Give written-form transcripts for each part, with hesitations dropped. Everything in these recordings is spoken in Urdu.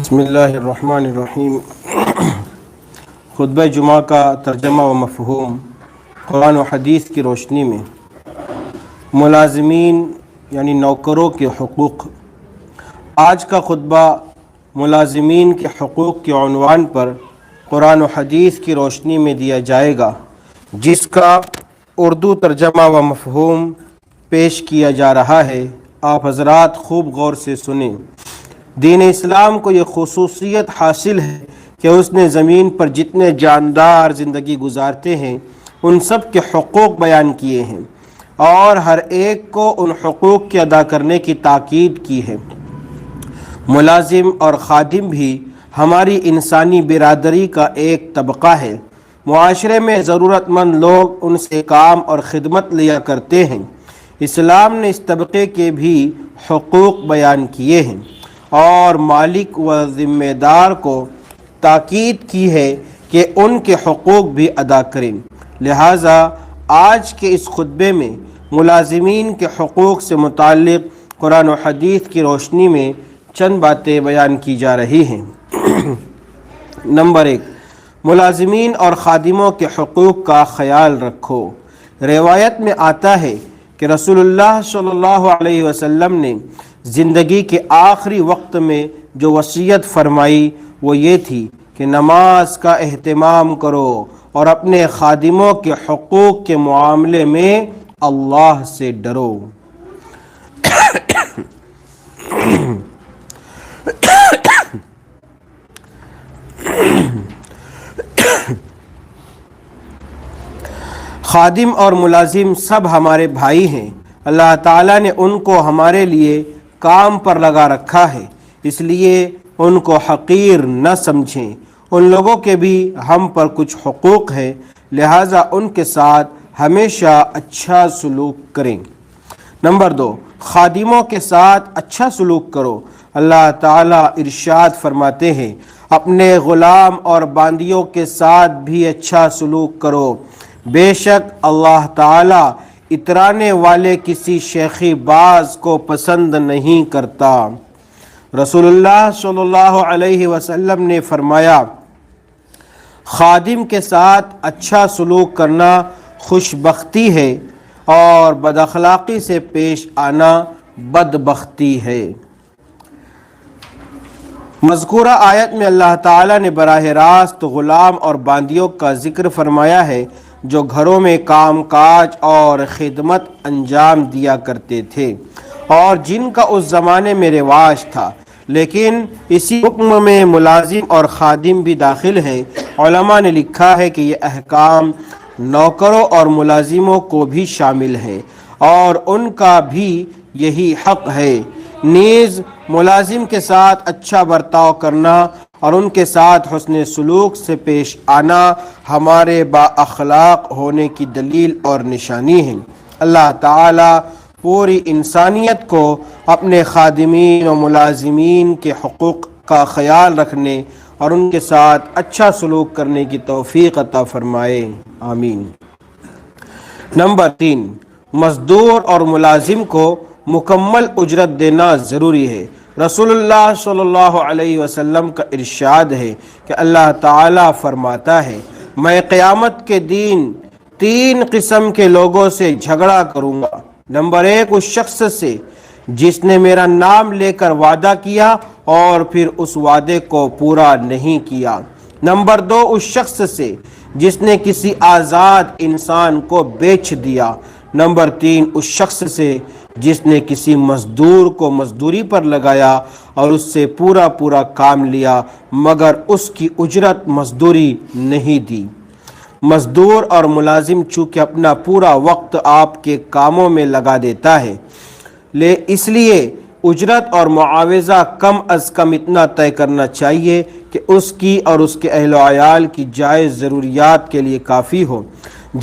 بسم اللہ الرحمن الرحیم۔ خطبہ جمعہ کا ترجمہ و مفہوم قرآن و حدیث کی روشنی میں ملازمین یعنی نوکروں کے حقوق۔ آج کا خطبہ ملازمین کے حقوق کے عنوان پر قرآن و حدیث کی روشنی میں دیا جائے گا، جس کا اردو ترجمہ و مفہوم پیش کیا جا رہا ہے۔ آپ حضرات خوب غور سے سنیں۔ دین اسلام کو یہ خصوصیت حاصل ہے کہ اس نے زمین پر جتنے جاندار زندگی گزارتے ہیں ان سب کے حقوق بیان کیے ہیں اور ہر ایک کو ان حقوق کے ادا کرنے کی تاکید کی ہے۔ ملازم اور خادم بھی ہماری انسانی برادری کا ایک طبقہ ہے۔ معاشرے میں ضرورت مند لوگ ان سے کام اور خدمت لیا کرتے ہیں۔ اسلام نے اس طبقے کے بھی حقوق بیان کیے ہیں اور مالک و ذمہ دار کو تاکید کی ہے کہ ان کے حقوق بھی ادا کریں۔ لہٰذا آج کے اس خطبے میں ملازمین کے حقوق سے متعلق قرآن و حدیث کی روشنی میں چند باتیں بیان کی جا رہی ہیں۔ نمبر 1، ملازمین اور خادموں کے حقوق کا خیال رکھو۔ روایت میں آتا ہے کہ رسول اللہ صلی اللہ علیہ وسلم نے زندگی کے آخری وقت میں جو وصیت فرمائی وہ یہ تھی کہ نماز کا اہتمام کرو اور اپنے خادموں کے حقوق کے معاملے میں اللہ سے ڈرو۔ خادم اور ملازم سب ہمارے بھائی ہیں۔ اللہ تعالیٰ نے ان کو ہمارے لیے کام پر لگا رکھا ہے، اس لیے ان کو حقیر نہ سمجھیں۔ ان لوگوں کے بھی ہم پر کچھ حقوق ہیں، لہٰذا ان کے ساتھ ہمیشہ اچھا سلوک کریں۔ نمبر 2، خادموں کے ساتھ اچھا سلوک کرو۔ اللہ تعالیٰ ارشاد فرماتے ہیں، اپنے غلام اور باندیوں کے ساتھ بھی اچھا سلوک کرو، بے شک اللہ تعالیٰ اترانے والے کسی شیخی باز کو پسند نہیں کرتا۔ رسول اللہ صلی اللہ علیہ وسلم نے فرمایا، خادم کے ساتھ اچھا سلوک کرنا خوشبختی ہے اور بد اخلاقی سے پیش آنا بدبختی ہے۔ مذکورہ آیت میں اللہ تعالیٰ نے براہ راست غلام اور باندیوں کا ذکر فرمایا ہے جو گھروں میں کام کاج اور خدمت انجام دیا کرتے تھے اور جن کا اس زمانے میں رواج تھا، لیکن اسی حکم میں ملازم اور خادم بھی داخل ہیں۔ علماء نے لکھا ہے کہ یہ احکام نوکروں اور ملازموں کو بھی شامل ہے اور ان کا بھی یہی حق ہے۔ نیز ملازم کے ساتھ اچھا برتاؤ کرنا اور ان کے ساتھ حسن سلوک سے پیش آنا ہمارے با اخلاق ہونے کی دلیل اور نشانی ہے۔ اللہ تعالیٰ پوری انسانیت کو اپنے خادمین و ملازمین کے حقوق کا خیال رکھنے اور ان کے ساتھ اچھا سلوک کرنے کی توفیق عطا فرمائے، آمین۔ نمبر 3، مزدور اور ملازم کو مکمل اجرت دینا ضروری ہے۔ رسول اللہ صلی اللہ علیہ وسلم کا ارشاد ہے کہ اللہ تعالیٰ فرماتا ہے، میں قیامت کے دن 3 قسم کے لوگوں سے جھگڑا کروں گا۔ نمبر 1، اس شخص سے جس نے میرا نام لے کر وعدہ کیا اور پھر اس وعدے کو پورا نہیں کیا۔ نمبر 2، اس شخص سے جس نے کسی آزاد انسان کو بیچ دیا۔ نمبر 3، اس شخص سے جس نے کسی مزدور کو مزدوری پر لگایا اور اس سے پورا کام لیا مگر اس کی اجرت مزدوری نہیں دی۔ مزدور اور ملازم چونکہ اپنا پورا وقت آپ کے کاموں میں لگا دیتا ہے، اس لیے اجرت اور معاوضہ کم از کم اتنا طے کرنا چاہیے کہ اس کی اور اس کے اہل و عیال کی جائز ضروریات کے لیے کافی ہو۔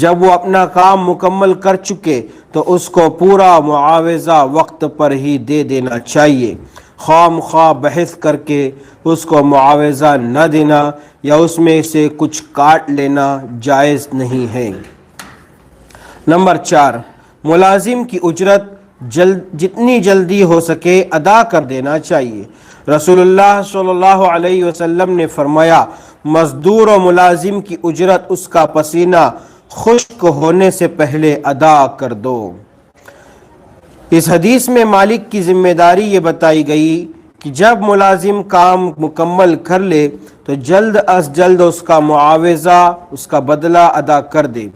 جب وہ اپنا کام مکمل کر چکے تو اس کو پورا معاوضہ وقت پر ہی دے دینا چاہیے۔ خواہ مخواہ بحث کر کے اس کو معاوضہ نہ دینا یا اس میں سے کچھ کاٹ لینا جائز نہیں ہے۔ نمبر 4، ملازم کی اجرت جتنی جلدی ہو سکے ادا کر دینا چاہیے۔ رسول اللہ صلی اللہ علیہ وسلم نے فرمایا مزدور و ملازم کی اجرت اس کا پسینہ خشک ہونے سے پہلے ادا کر دو۔ اس حدیث میں مالک کی ذمہ داری یہ بتائی گئی کہ جب ملازم کام مکمل کر لے تو جلد از جلد اس کا معاوضہ، اس کا بدلہ ادا کر دے۔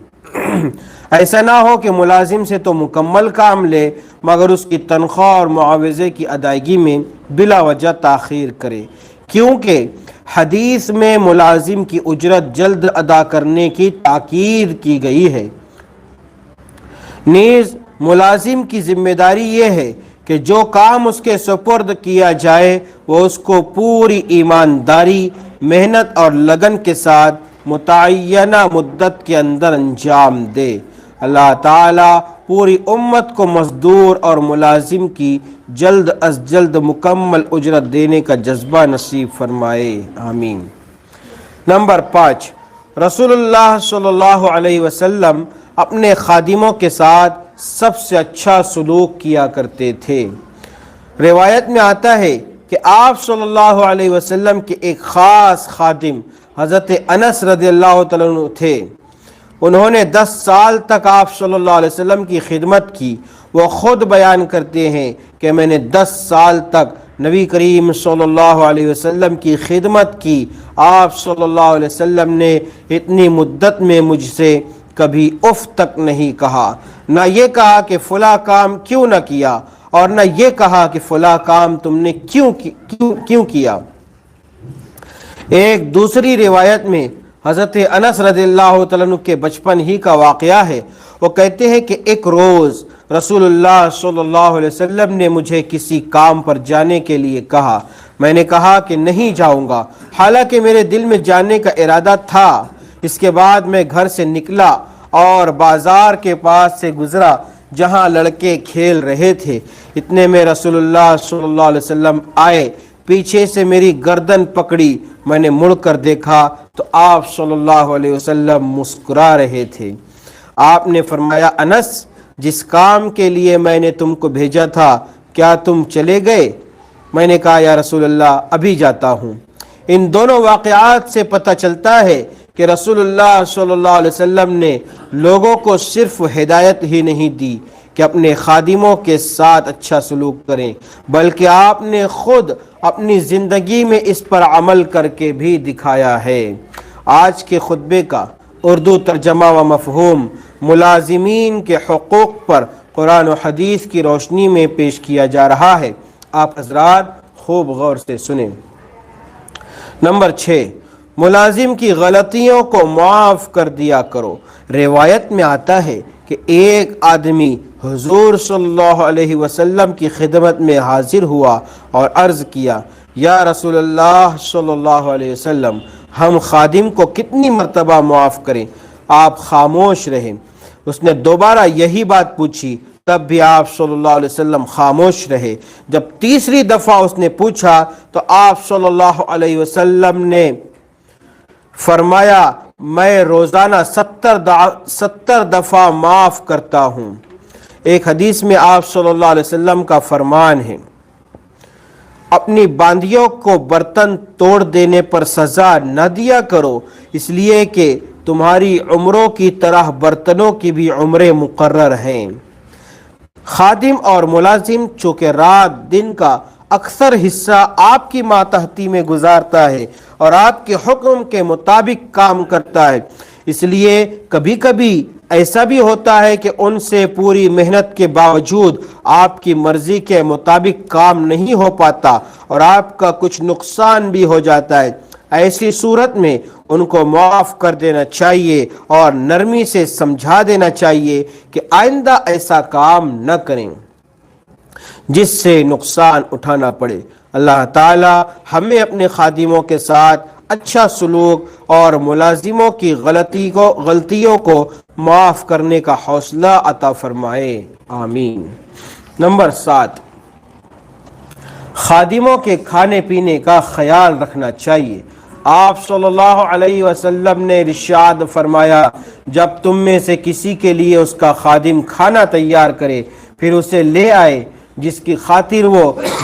ایسا نہ ہو کہ ملازم سے تو مکمل کام لے مگر اس کی تنخواہ اور معاوضے کی ادائیگی میں بلا وجہ تاخیر کرے، کیونکہ حدیث میں ملازم کی اجرت جلد ادا کرنے کی تاکید کی گئی ہے۔ نیز ملازم کی ذمہ داری یہ ہے کہ جو کام اس کے سپرد کیا جائے وہ اس کو پوری ایمانداری، محنت اور لگن کے ساتھ متعینہ مدت کے اندر انجام دے۔ اللہ تعالیٰ پوری امت کو مزدور اور ملازم کی جلد از جلد مکمل اجرت دینے کا جذبہ نصیب فرمائے، آمین۔ نمبر 5، رسول اللہ صلی اللہ علیہ وسلم اپنے خادموں کے ساتھ سب سے اچھا سلوک کیا کرتے تھے۔ روایت میں آتا ہے کہ آپ صلی اللہ علیہ وسلم کے ایک خاص خادم حضرت انس رضی اللہ تعالیٰ عنہ تھے۔ انہوں نے 10 سال تک آپ صلی اللہ علیہ وسلم کی خدمت کی۔ وہ خود بیان کرتے ہیں کہ میں نے 10 سال تک نبی کریم صلی اللہ علیہ وسلم کی خدمت کی۔ آپ صلی اللہ علیہ وسلم نے اتنی مدت میں مجھ سے کبھی اف تک نہیں کہا، نہ یہ کہا کہ فلاں کام کیوں نہ کیا، اور نہ یہ کہا کہ فلاں کام تم نے کیوں کیا۔ ایک دوسری روایت میں حضرت انس رضی اللہ تعالیٰ عنہ کے بچپن ہی کا واقعہ ہے۔ وہ کہتے ہیں کہ ایک روز رسول اللہ صلی اللہ علیہ وسلم نے مجھے کسی کام پر جانے کے لیے کہا۔ میں نے کہا کہ نہیں جاؤں گا، حالانکہ میرے دل میں جانے کا ارادہ تھا۔ اس کے بعد میں گھر سے نکلا اور بازار کے پاس سے گزرا جہاں لڑکے کھیل رہے تھے۔ اتنے میں رسول اللہ صلی اللہ علیہ وسلم آئے، پیچھے سے میری گردن پکڑی۔ میں نے مڑ کر دیکھا تو آپ صلی اللہ علیہ وسلم مسکرا رہے تھے۔ آپ نے فرمایا انس، جس کام کے لیے میں نے تم کو بھیجا تھا کیا تم چلے گئے؟ میں نے کہا یا رسول اللہ ابھی جاتا ہوں۔ ان دونوں واقعات سے پتہ چلتا ہے کہ رسول اللہ صلی اللہ علیہ وسلم نے لوگوں کو صرف ہدایت ہی نہیں دی کہ اپنے خادموں کے ساتھ اچھا سلوک کریں، بلکہ آپ نے خود اپنی زندگی میں اس پر عمل کر کے بھی دکھایا ہے۔ آج کے خطبے کا اردو ترجمہ و مفہوم ملازمین کے حقوق پر قرآن و حدیث کی روشنی میں پیش کیا جا رہا ہے۔ آپ حضرات خوب غور سے سنیں۔ نمبر 6، ملازم کی غلطیوں کو معاف کر دیا کرو۔ روایت میں آتا ہے کہ ایک آدمی حضور صلی اللہ علیہ وسلم کی خدمت میں حاضر ہوا اور عرض کیا، یا رسول اللہ صلی اللہ علیہ وسلم، ہم خادم کو کتنی مرتبہ معاف کریں؟ آپ خاموش رہے۔ اس نے دوبارہ یہی بات پوچھی، تب بھی آپ صلی اللہ علیہ وسلم خاموش رہے۔ جب تیسری دفعہ اس نے پوچھا تو آپ صلی اللہ علیہ وسلم نے فرمایا، میں روزانہ 70 دفعہ معاف کرتا ہوں۔ ایک حدیث میں آپ صلی اللہ علیہ وسلم کا فرمان ہے، اپنی باندیوں کو برتن توڑ دینے پر سزا نہ دیا کرو، اس لیے کہ تمہاری عمروں کی طرح برتنوں کی بھی عمریں مقرر ہیں۔ خادم اور ملازم چونکہ رات دن کا اکثر حصہ آپ کی ماتحتی میں گزارتا ہے اور آپ کے حکم کے مطابق کام کرتا ہے، اس لیے کبھی کبھی ایسا بھی ہوتا ہے کہ ان سے پوری محنت کے باوجود آپ کی مرضی کے مطابق کام نہیں ہو پاتا اور آپ کا کچھ نقصان بھی ہو جاتا ہے۔ ایسی صورت میں ان کو معاف کر دینا چاہیے اور نرمی سے سمجھا دینا چاہیے کہ آئندہ ایسا کام نہ کریں جس سے نقصان اٹھانا پڑے۔ اللہ تعالی ہمیں اپنے خادموں کے ساتھ اچھا سلوک اور ملازموں کی غلطیوں کو معاف کرنے کا حوصلہ عطا فرمائے، آمین۔ نمبر 7، خادموں کے کھانے پینے کا خیال رکھنا چاہیے۔ آپ صلی اللہ علیہ وسلم نے ارشاد فرمایا، جب تم میں سے کسی کے لیے اس کا خادم کھانا تیار کرے پھر اسے لے آئے جس کی خاطر وہ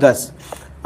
10,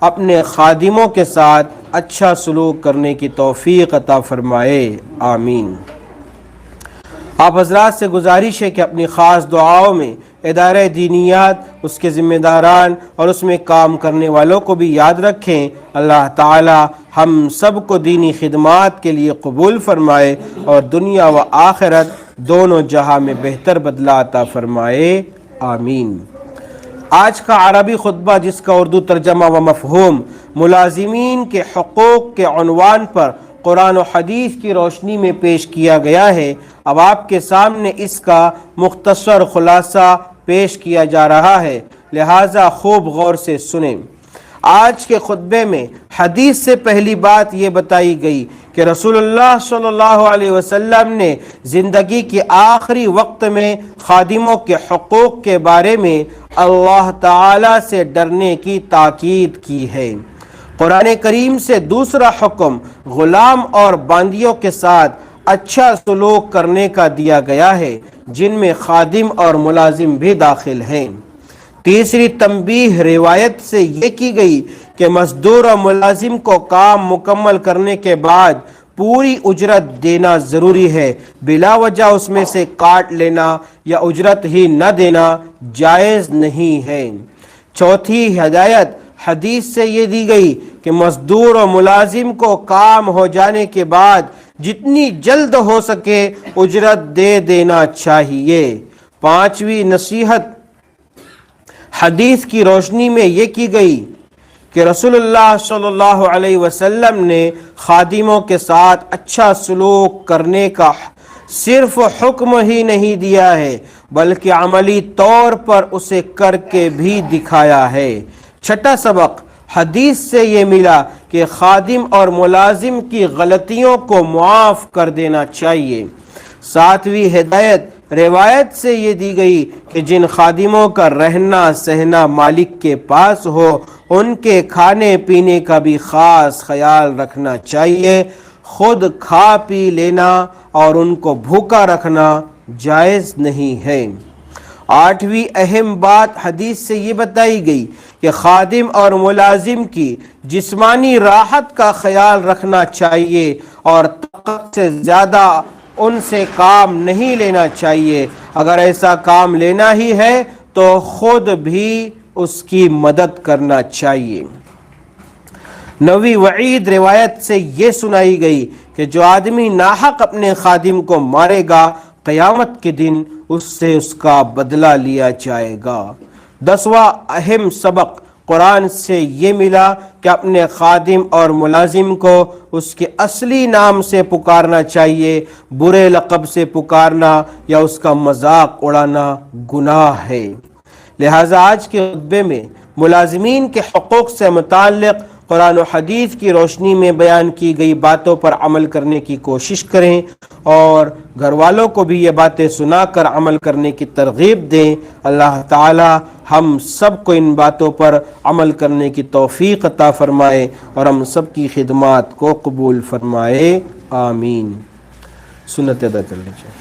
اپنے خادموں کے ساتھ اچھا سلوک کرنے کی توفیق عطا فرمائے، آمین۔ آپ حضرات سے گزارش ہے کہ اپنی خاص دعاؤں میں ادارہ دینیات، اس کے ذمہ داران اور اس میں کام کرنے والوں کو بھی یاد رکھیں۔ اللہ تعالی ہم سب کو دینی خدمات کے لیے قبول فرمائے اور دنیا و آخرت دونوں جہاں میں بہتر بدلہ عطا فرمائے، آمین۔ آج کا عربی خطبہ، جس کا اردو ترجمہ و مفہوم ملازمین کے حقوق کے عنوان پر قرآن و حدیث کی روشنی میں پیش کیا گیا ہے، اب آپ کے سامنے اس کا مختصر خلاصہ پیش کیا جا رہا ہے، لہٰذا خوب غور سے سنیں۔ آج کے خطبے میں حدیث سے پہلی بات یہ بتائی گئی کہ رسول اللہ صلی اللہ علیہ وسلم نے زندگی کے آخری وقت میں خادموں کے حقوق کے بارے میں اللہ تعالی سے ڈرنے کی تاکید کی ہے۔ قرآن کریم سے دوسرا حکم غلام اور باندیوں کے ساتھ اچھا سلوک کرنے کا دیا گیا ہے، جن میں خادم اور ملازم بھی داخل ہیں۔ تیسری تنبیہ روایت سے یہ کی گئی کہ مزدور اور ملازم کو کام مکمل کرنے کے بعد پوری اجرت دینا ضروری ہے، بلا وجہ اس میں سے کاٹ لینا یا اجرت ہی نہ دینا جائز نہیں ہے۔ چوتھی ہدایت حدیث سے یہ دی گئی کہ مزدور اور ملازم کو کام ہو جانے کے بعد جتنی جلد ہو سکے اجرت دے دینا چاہیے۔ پانچویں نصیحت حدیث کی روشنی میں یہ کی گئی کہ رسول اللہ صلی اللہ علیہ وسلم نے خادموں کے ساتھ اچھا سلوک کرنے کا صرف حکم ہی نہیں دیا ہے، بلکہ عملی طور پر اسے کر کے بھی دکھایا ہے۔ چھٹا سبق حدیث سے یہ ملا کہ خادم اور ملازم کی غلطیوں کو معاف کر دینا چاہیے۔ ساتویں ہدایت روایت سے یہ دی گئی کہ جن خادموں کا رہنا سہنا مالک کے پاس ہو، ان کے کھانے پینے کا بھی خاص خیال رکھنا چاہیے۔ خود کھا پی لینا اور ان کو بھوکا رکھنا جائز نہیں ہے۔ آٹھویں اہم بات حدیث سے یہ بتائی گئی کہ خادم اور ملازم کی جسمانی راحت کا خیال رکھنا چاہیے اور طاقت سے زیادہ ان سے کام نہیں لینا چاہیے۔ اگر ایسا کام لینا ہی ہے تو خود بھی اس کی مدد کرنا چاہیے۔ نویں وعید روایت سے یہ سنائی گئی کہ جو آدمی ناحق اپنے خادم کو مارے گا، قیامت کے دن اس سے اس کا بدلہ لیا جائے گا۔ 10واں اہم سبق قرآن سے یہ ملا کہ اپنے خادم اور ملازم کو اس کے اصلی نام سے پکارنا چاہیے، برے لقب سے پکارنا یا اس کا مذاق اڑانا گناہ ہے۔ لہٰذا آج کے خطبے میں ملازمین کے حقوق سے متعلق قرآن و حدیث کی روشنی میں بیان کی گئی باتوں پر عمل کرنے کی کوشش کریں اور گھر والوں کو بھی یہ باتیں سنا کر عمل کرنے کی ترغیب دیں۔ اللہ تعالی ہم سب کو ان باتوں پر عمل کرنے کی توفیق عطا فرمائے اور ہم سب کی خدمات کو قبول فرمائے، آمین۔ سنت ادا کر لیجیے۔